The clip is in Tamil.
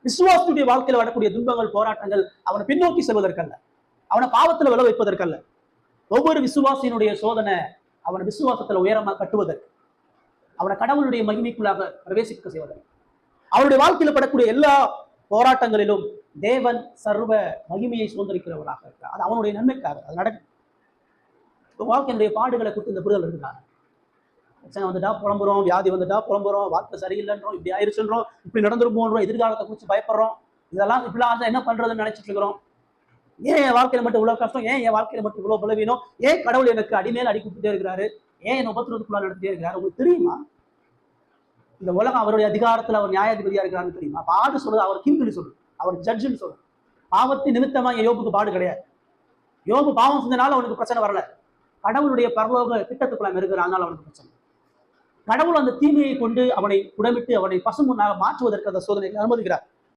விசுவாசத்துடைய வாழ்க்கையில வரக்கூடிய துன்பங்கள், போராட்டங்கள் அவனை பின்னோக்கி செல்வதற்கல்ல, அவனை பாவத்துல விளை வைப்பதற்கல்ல. ஒவ்வொரு விசுவாசியினுடைய சோதனை அவனை விசுவாசத்துல உயரமாக கட்டுவதற்கு, அவனை கடவுளுடைய மகிமைக்குள்ளாக பிரவேசிக்க செய்வதற்கு. அவருடைய வாழ்க்கையில படக்கூடிய எல்லா போராட்டங்களிலும் தேவன் சர்வ மகிமையை சுதந்திரிக்கிறவராக இருக்கிறார். அது அவனுடைய நன்மைக்காக அது நடக்கும். வாழ்க்கையினுடைய பாடுகளை குறித்து இந்த புரிதல் இருக்கிறார். பிரச்சனை வந்துட்டா புலம்புறோம், வியாதி வந்துட்டா புலம்புறோம், வாழ்க்கை சரியில்லைன்றோம், இப்படி ஆயிடுச்சுன்றோம், இப்படி நடந்துருப்போன்றோம், எதிர்காலத்தை குறித்து பயப்படுறோம். இதெல்லாம் இப்படிலாம் என்ன பண்றதுன்னு நினைச்சிட்டு இருக்கிறோம். ஏன் என் வாழ்க்கையில மட்டும் இவ்வளவு கஷ்டம், ஏன் என் வாழ்க்கையில மட்டும் இவ்வளவு பலவீனம், ஏன் கடவுள் எனக்கு அடிமேல அடி கொடுத்துட்டே இருக்கிறாரு, ஏன் என் உபத்திரத்துக்குள்ள நடத்திட்டே இருக்கிறாரு? உங்களுக்கு தெரியுமா இந்த உலகம் அவருடைய அதிகாரத்துல அவர் நியாயாதிபதியா இருக்கிறாருன்னு தெரியுமா? பாடு சொல்றது அவர் கிங்னு சொல்லுது, அவர் ஜட்ஜுன்னு சொல்லுது. பாவத்தின் நிமித்தமா என் யோபுக்கு பாடு கிடையாது. யோபு பாவம் செஞ்சனால அவனுக்கு பிரச்சனை வரல, கடவுளுடைய பரலோக திட்டத்துக்குள்ள இருக்கிறாங்க, அவனுக்கு பிரச்சனை. கடவுள் அந்த தீமையை கொண்டு அவனை உடமிட்டு அவனை பசுமுன்னாக மாற்றுவதற்கு அந்த சோதனைகளை அனுமதிக்கிறார்.